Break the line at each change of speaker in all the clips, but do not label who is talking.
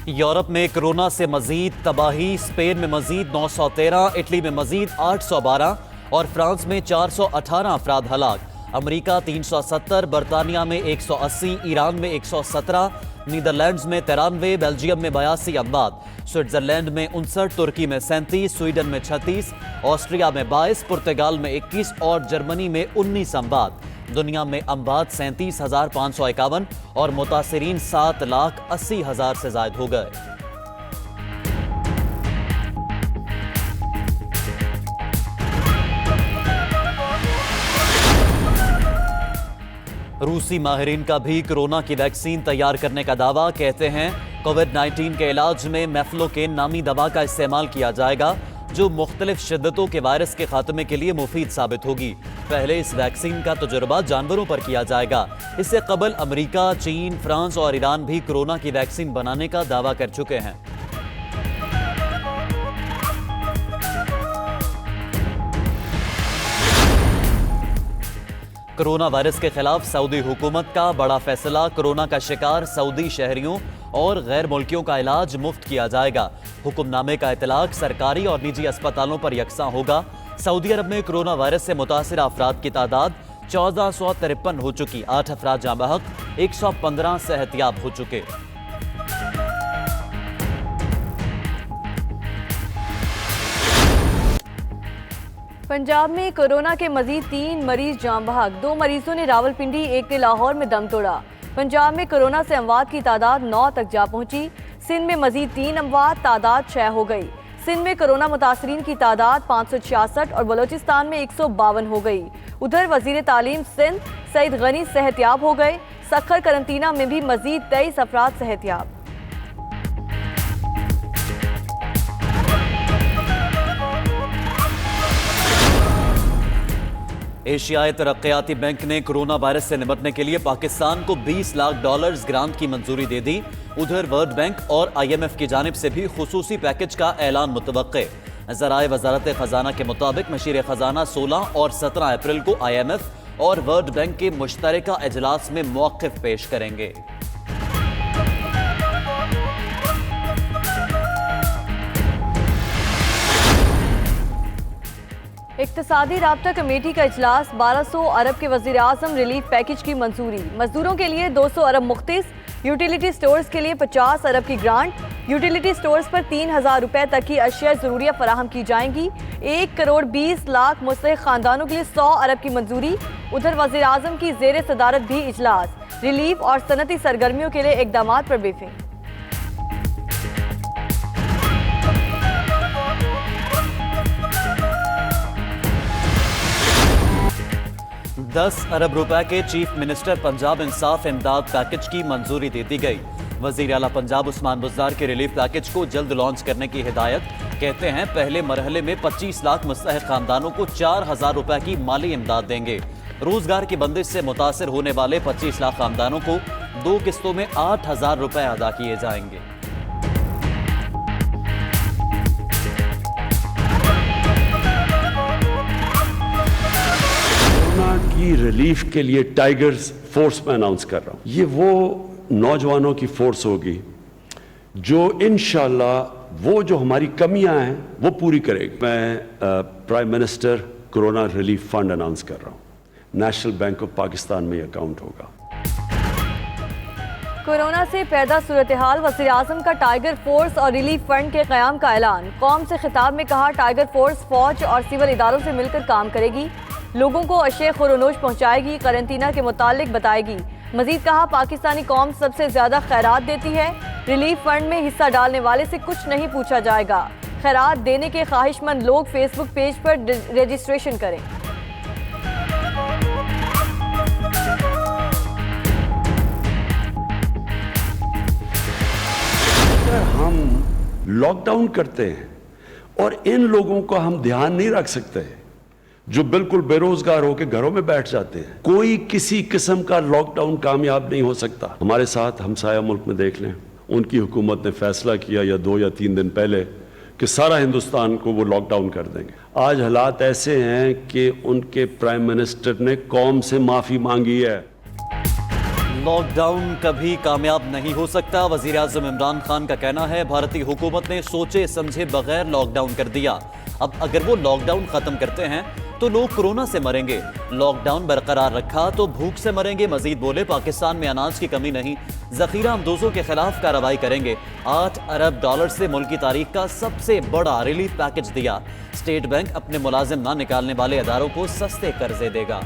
Europe में corona से मजीद तबाही, स्पेन में मजीद 913, इटली में मजीद 812 और फ्रांस में 418 अफराद हलाक। अमेरिका 370, बरतानिया में 180, ईरान में 117, नीदरलैंड्स में 93, बेल्जियम में 82 अमवात, स्विट्जरलैंड में 59, तुर्की में 37, स्वीडन में 36, ऑस्ट्रिया में 22, पुर्तगाल में 21 और जर्मनी में 19 अमवात। दुनिया में अमवात 37,551 और मुतासिरीन 7,80,000 से ज्यादा हो गए। रूसी माहिरीन का भी कोरोना की वैक्सीन तैयार करने का दावा। कहते हैं कोविड-19 के इलाज में मेफ्लोकेन नामी दवा का इस्तेमाल किया जाएगा, जो मुख्तलिफ शिद्दतों के वायरस के खात्मे के लिए मुफीद साबित होगी। पहले इस वैक्सीन का तजुर्बा जानवरों पर किया जाएगा। इससे कबल अमेरिका, चीन, फ्रांस और ईरान भी कोरोना की वैक्सीन बनाने का दावा कर चुके हैं। कोरोना वायरस के खिलाफ सऊदी हुकूमत का बड़ा फैसला। कोरोना का शिकार सऊदी शहरियों और गैर मुल्कियों का इलाज मुफ्त किया जाएगा। हुक्मनामे का इतलाक सरकारी और निजी अस्पतालों पर यकसा होगा। सऊदी अरब में कोरोना वायरस से मुतासिर अफराद की तादाद 1453 हो चुकी। 8 अफराद जाँ बहक, 115 सेहतियाब हो चुके।
पंजाब में कोरोना के मजीद 3 मरीज जाँ बहक। 2 मरीजों ने रावलपिंडी, एक ने लाहौर में दम तोड़ा। पंजाब में कोरोना से अमवात की तादाद 9 तक जा पहुंची। सिंध में मजीद 3 अमवात, तादाद 6 हो गई। सिंध में कोरोना मुतासरीन की तादाद 566 और बलोचिस्तान में 152 हो गई। उधर वजीर तालीम सिंध सईद गनी सेहतियाब हो गए। सखर करंतना में भी मजीद 23 अफराद सेहतियाब।
एशियाई तरक्याती बैंक ने कोरोना वायरस से निपटने के लिए पाकिस्तान को $20 लाख ग्रांट की मंजूरी दे दी। उधर वर्ल्ड बैंक और IMF की जानिब से भी खुसूसी पैकेज का ऐलान मुतवक्के। ज़राए वजारत खजाना के मुताबिक मशीर खजाना 16 और 17 अप्रैल को IMF और वर्ल्ड बैंक के मुश्तरका इजलास में मौक़िफ़ पेश करेंगे।
इक्तिसादी राब्ता कमेटी का इजलास। 1200 अरब के वज़ीर आज़म रिलीफ पैकेज की मंजूरी। मजदूरों के लिए 200 अरब मुख्तिस। यूटिलिटी स्टोर्स के लिए 50 अरब की ग्रांट। यूटिलिटी स्टोर्स पर 3,000 रुपए तक की अशिया ज़रूरिया फराहम की जाएंगी। 1 करोड़ 20 लाख मुस्तहिक़ खानदानों के लिए 100 अरब की मंजूरी। उधर वज़ीर आज़म की ज़ेर सदारत भी इजलास। रिलीफ और सनती सरगर्मियों के लिए इक़दाम पर ब्रीफिंग।
10 अरब रुपए के चीफ मिनिस्टर पंजाब इंसाफ इमदाद पैकेज की मंजूरी दे दी गई। वजीर आला पंजाब उस्मान बुज़दार के रिलीफ पैकेज को जल्द लॉन्च करने की हिदायत। कहते हैं पहले मरहले में 25 लाख मुस्तहिक़ खानदानों को 4,000 रुपए की माली इमदाद देंगे। रोजगार की बंदिश से मुतासर होने वाले 25 लाख खानदानों को 2 किस्तों में 8,000 रुपए अदा किए जाएंगे।
की रिलीफ के लिए टाइगर्स फोर्स में अनाउंस कर रहा हूं। ये वो नौजवानों की फोर्स होगी जो इंशाल्लाह वो जो हमारी कमियां हैं वो पूरी करेगी। मैं prime minister corona relief fund announce कर रहा हूं। नेशनल बैंक ऑफ पाकिस्तान में अकाउंट होगा।
कोरोना से पैदा सूरत हाल। वज़ीर आज़म का टाइगर फोर्स और रिलीफ फंड के क़याम का ऐलान। कौम से खिताब में कहा टाइगर फोर्स फौज और सिविल इदारों से मिलकर काम करेगी। लोगों को अशे खुरोनोश पहुंचाएगी। करंतना के मुतालिक बताएगी। मजीद कहा पाकिस्तानी कौम सबसे ज्यादा खैरात देती है। रिलीफ फंड में हिस्सा डालने वाले से कुछ नहीं पूछा जाएगा। खैरात देने के ख्वाहिशमंद लोग फेसबुक पेज पर रजिस्ट्रेशन करें।
हम लॉकडाउन करते हैं और इन लोगों को हम ध्यान नहीं रख सकते जो बिल्कुल बेरोजगार होकर घरों में बैठ जाते हैं। कोई किसी किस्म का लॉकडाउन कामयाब नहीं हो सकता। हमारे साथ हमसाया मुल्क में देख लें, उनकी हुकूमत ने फैसला किया या 2 या 3 दिन पहले कि सारा हिंदुस्तान को वो लॉकडाउन कर देंगे। आज हालात ऐसे हैं कि उनके प्राइम मिनिस्टर ने कौम से माफी मांगी है।
लॉकडाउन कभी कामयाब नहीं हो सकता। वजीर आज़म इमरान खान का कहना है भारतीय हुकूमत ने सोचे समझे बगैर लॉकडाउन कर दिया। अब अगर वो लॉकडाउन खत्म करते हैं तो लोग कोरोना से मरेंगे, लॉकडाउन बरकरार रखा तो भूख से मरेंगे। मजीद बोले पाकिस्तान में अनाज की कमी नहीं, जखीरा हमदोजों के खिलाफ कार्रवाई करेंगे। $8 अरब से मुल्क की तारीख का सबसे बड़ा रिलीफ पैकेज दिया। स्टेट बैंक अपने मुलाजिम ना निकालने वाले अदारों को सस्ते कर्जे देगा।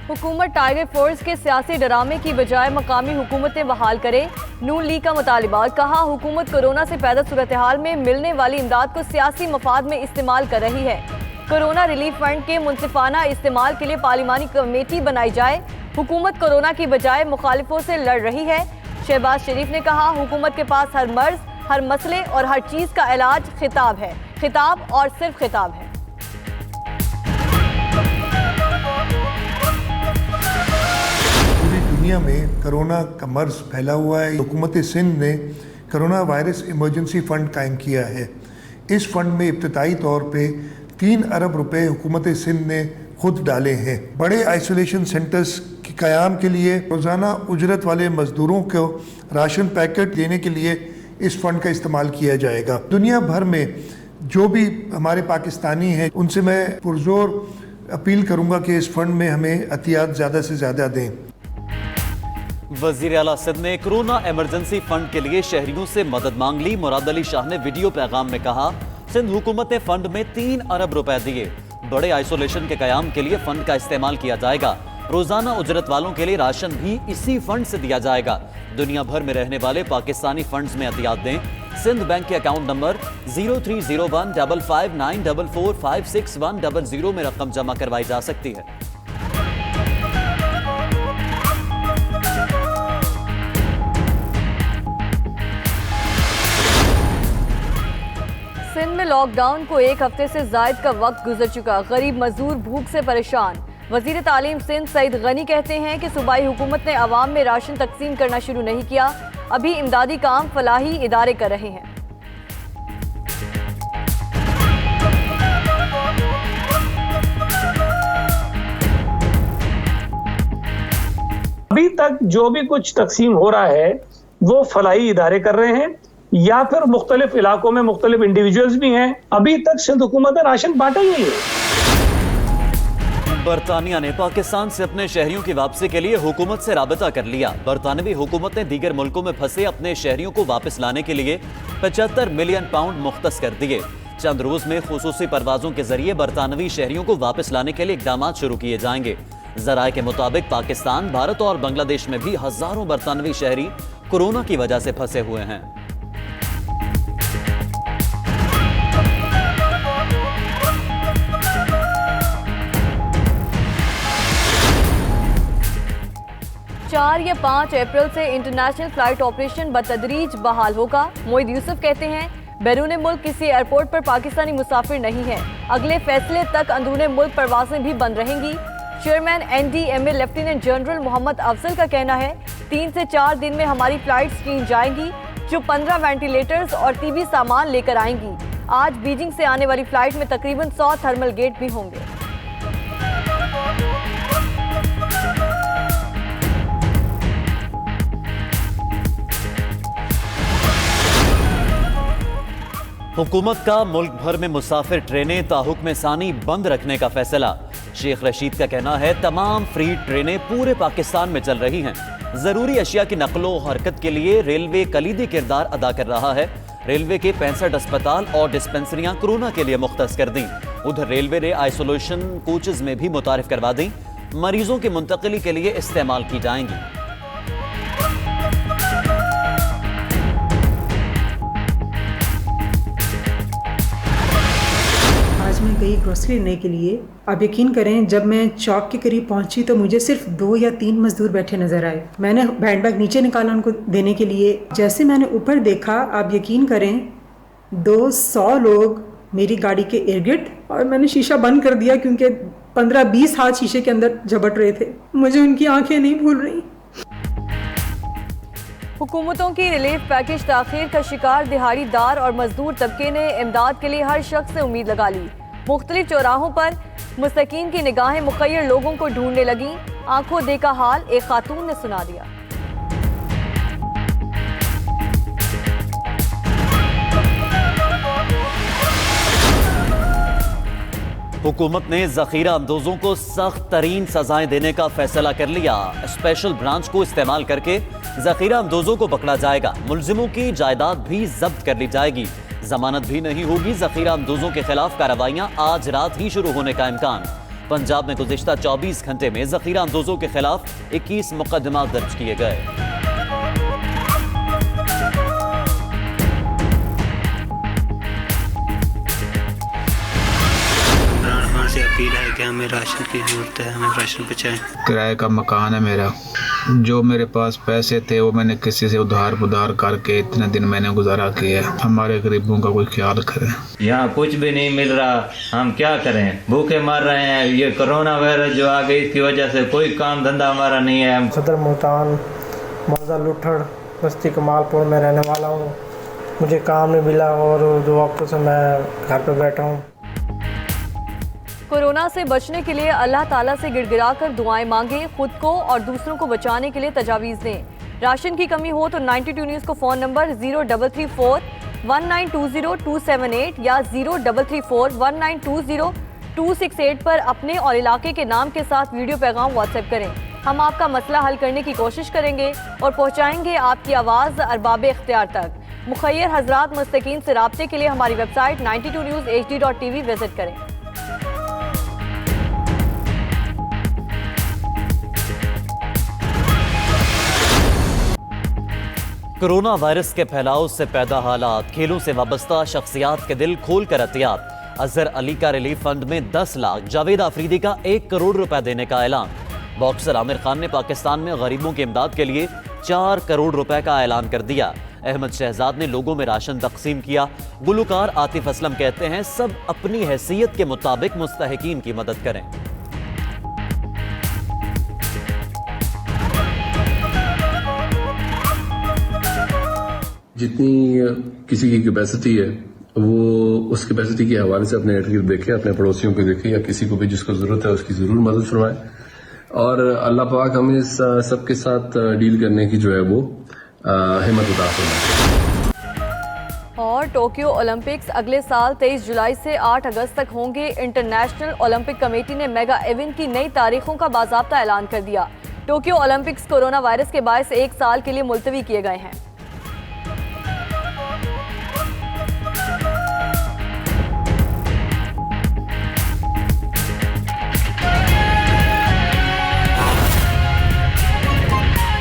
हुकूमत टाइगर फोर्स के सियासी डरामे की बजाय मकामी हुकूमतें बहाल करे, नून लीग का मुतालिबा। कहा हुकूमत कोरोना से पैदा सूरत हाल में मिलने वाली इमदाद को सियासी मफाद में इस्तेमाल कर रही है। कोरोना रिलीफ फंड के मुनसिफाना इस्तेमाल के लिए पार्लिमानी कमेटी बनाई जाए। हुकूमत कोरोना की बजाय मुखालिफों से लड़ रही है। शहबाज शरीफ ने कहा हुकूमत के पास हर मर्ज, हर मसले और हर चीज़ का इलाज खिताब है, खिताब और सिर्फ खिताब है।
दुनिया में कोरोना का मर्ज फैला हुआ है। हुकूमत सिंध ने कोरोना वायरस इमरजेंसी फ़ंड कायम किया है। इस फंड में इब्तदाई तौर पे 3 अरब रुपए हुकूमत सिंध ने खुद डाले हैं। बड़े आइसोलेशन सेंटर्स के क़याम के लिए रोज़ाना उजरत वाले मजदूरों को राशन पैकेट देने के लिए इस फंड का इस्तेमाल किया जाएगा। दुनिया भर में जो भी हमारे पाकिस्तानी हैं उनसे मैं पुरजोर अपील करूँगा कि इस फंड में हमें एहतियात ज़्यादा से ज़्यादा दें।
वज़ीर आला सिंध ने कोरोना इमरजेंसी फंड के लिए शहरियों से मदद मांग ली। मुराद अली शाह ने वीडियो पैगाम में कहा सिंध हुकूमत ने फंड में 3 अरब रुपए दिए। बड़े आइसोलेशन के कयाम के लिए फंड का इस्तेमाल किया जाएगा। रोजाना उजरत वालों के लिए राशन भी इसी फंड से दिया जाएगा। दुनिया भर में रहने वाले पाकिस्तानी फंड्स में एहतियात दें। सिंध बैंक के अकाउंट नंबर 03015594456100 में रकम जमा करवाई जा सकती है।
सिंध में लॉकडाउन को 1 हफ्ते से जायद का वक्त गुजर चुका। गरीब मजदूर भूख से परेशान। वजीर तालीम सिंध सईद गनी कहते हैं कि सूबाई हुकूमत ने अवाम में राशन तकसीम करना शुरू नहीं किया, अभी इमदादी काम फलाही इदारे कर रहे हैं।
अभी तक जो भी कुछ तकसीम हो रहा है वो फलाही इदारे कर रहे हैं या फिर मुख्तलिफ इलाकों में मुख्तलिफ इंडिविजुअल्स भी हैं। अभी तक सिंध हुकूमत ने राशन बांटा ही नहीं है।
बरतानिया ने पाकिस्तान से अपने शहरियों की वापसी के लिए हुकूमत से राबता कर लिया। बरतानवी हुकूमत ने दीगर मुल्कों में फंसे अपने शहरियों को वापस लाने के लिए 75 मिलियन पाउंड मुख्तस कर दिए। चंद रोज में खुसूसी परवाजों के जरिए बरतानवी शहरियों को वापस लाने के लिए इकदाम शुरू किए जाएंगे। जराए के मुताबिक पाकिस्तान, भारत और बांग्लादेश में भी हजारों बरतानवी शहरी कोरोना की वजह से फंसे हुए हैं।
चार या 5 अप्रैल से इंटरनेशनल फ्लाइट ऑपरेशन बतदरीज बहाल होगा। मोईद यूसुफ कहते हैं बैरून मुल्क किसी एयरपोर्ट पर पाकिस्तानी मुसाफिर नहीं है। अगले फैसले तक अंदरूनी मुल्क परवाजें भी बंद रहेंगी। Chairman NDMA lieutenant general Mohammad Afzal का कहना है 3 से 4 दिन में हमारी फ्लाइट्स चीन जाएंगी जो 15 वेंटिलेटर्स और TB सामान लेकर आएंगी। आज बीजिंग से आने वाली फ्लाइट में तकरीबन 100 थर्मल गेट भी होंगे।
हुकूमत का मुल्क भर में मुसाफिर ट्रेनें ताहुक्म सानी बंद रखने का फैसला। शेख रशीद का कहना है तमाम फ्री ट्रेनें पूरे पाकिस्तान में चल रही हैं। जरूरी अशिया की नकलो हरकत के लिए रेलवे कलीदी किरदार अदा कर रहा है। रेलवे के 65 अस्पताल और डिस्पेंसरियां कोरोना के लिए मुख्तस कर दी। उधर रेलवे ने आइसोलेशन कोचेज में भी मुतारिफ करवा दी, मरीजों की मुंतकिली के लिए इस्तेमाल की जाएंगी।
मैं गई ग्रोसरी लेने के लिए। आप यकीन करें जब मैं चौक के करीब पहुंची तो मुझे सिर्फ 2 या 3 मजदूर बैठे नजर आए। मैंने हैंडबैग नीचे निकाला उनको देने के लिए। जैसे मैंने ऊपर देखा, आप यकीन करें 200 लोग मेरी गाड़ी के इर्द गिर्द, और मैंने शीशा बंद कर दिया क्योंकि 15-20 हाथ शीशे के अंदर झपट रहे थे। मुझे उनकी आंखें नहीं भूल रही।
हुकूमतों की रिलीफ पैकेज ताखीर का शिकार दिहाड़ीदार और मजदूर तबके ने इमदाद के लिए हर शख्स से उम्मीद लगा ली। मुख्तलिफ चौराहों पर मुस्तकीन की निगाहें मुखय्यर लोगों को ढूंढने लगी। आंखों देखा हाल एक खातून ने सुना दिया।
हुकूमत ने जखीरा अंदोजों को सख्त तरीन सजाएं देने का फैसला कर लिया। स्पेशल ब्रांच को इस्तेमाल करके जखीरा अंदोजों को पकड़ा जाएगा। मुलजिमों की जायदाद भी जब्त कर ली जाएगी। जमानत भी नहीं होगी। जखीरा अंदोजों के खिलाफ कार्रवाइयां आज रात ही शुरू होने का इम्कान। पंजाब में गुज़िश्ता 24 घंटे में जखीरा अंदोजों के खिलाफ 21 मुकदमा दर्ज किए गए।
से अपील है कि हमें राशन की जरूरत है, हमें राशन पहुँचाएं।
किराए का मकान है मेरा। जो मेरे पास पैसे थे वो मैंने किसी से उधार करके इतने दिन मैंने गुजारा किया। हमारे गरीबों का कोई ख्याल करें। यहाँ
कुछ भी नहीं मिल रहा, हम क्या करें, भूखे मर रहे हैं। ये कोरोना वायरस जो आ गई इसकी वजह से कोई काम धंधा हमारा नहीं है।
सदर मुल्तान मौजा लुठड़ बस्ती कमालपुर में रहने वाला हूँ। मुझे काम नहीं मिला और 2 वक्त से मैं घर पर बैठा हूँ।
कोरोना से बचने के लिए अल्लाह ताला से गिड़गिड़ाकर दुआएं मांगे। खुद को और दूसरों को बचाने के लिए तजावीज़ दें। राशन की कमी हो तो 92 न्यूज़ को फ़ोन नंबर 0334 1920 278 या 0334 1920 268 पर अपने और इलाके के नाम के साथ वीडियो पैगाम व्हाट्सएप करें। हम आपका मसला हल करने की कोशिश करेंगे और पहुँचाएंगे आपकी आवाज़ अरबाब इख्तियार तक। मुखय्यर हजरात मुस्तकीन से राब्ते के लिए हमारी वेबसाइट 92newshd.tv विजिट करें।
कोरोना वायरस के फैलाव से पैदा हालात, खेलों से वाबस्ता शख्सियात के दिल खोल कर एहतियात। अजहर अली का रिलीफ फंड में 10 लाख, जावेद आफरीदी का 1 करोड़ रुपए देने का ऐलान। बॉक्सर आमिर खान ने पाकिस्तान में गरीबों की इमदाद के लिए 4 करोड़ रुपए का ऐलान कर दिया। अहमद शहजाद ने लोगों में राशन तकसीम किया। गुलकार आतिफ असलम कहते हैं सब अपनी हैसियत के मुताबिक मुस्तहिकीन की मदद करें।
जितनी किसी की कैपेसिटी है वो उस कैपेसिटी के हवाले से अपने इर्द-गिर्द देखे, अपने पड़ोसियों को देखे या किसी को भी जिसको जरूरत है उसकी जरूर मदद फरमाए। और अल्लाह पाक हमें सबके साथ डील करने की जो है वो हिम्मत अता फरमाए।
और टोक्यो ओलंपिक्स अगले साल 23 जुलाई से 8 अगस्त तक होंगे। इंटरनेशनल ओलंपिक कमेटी ने मेगा इवेंट की नई तारीखों का बाज़ाब्ता ऐलान कर दिया। टोक्यो ओलंपिक्स कोरोना वायरस के बायस 1 साल के लिए मुलतवी किए गए हैं।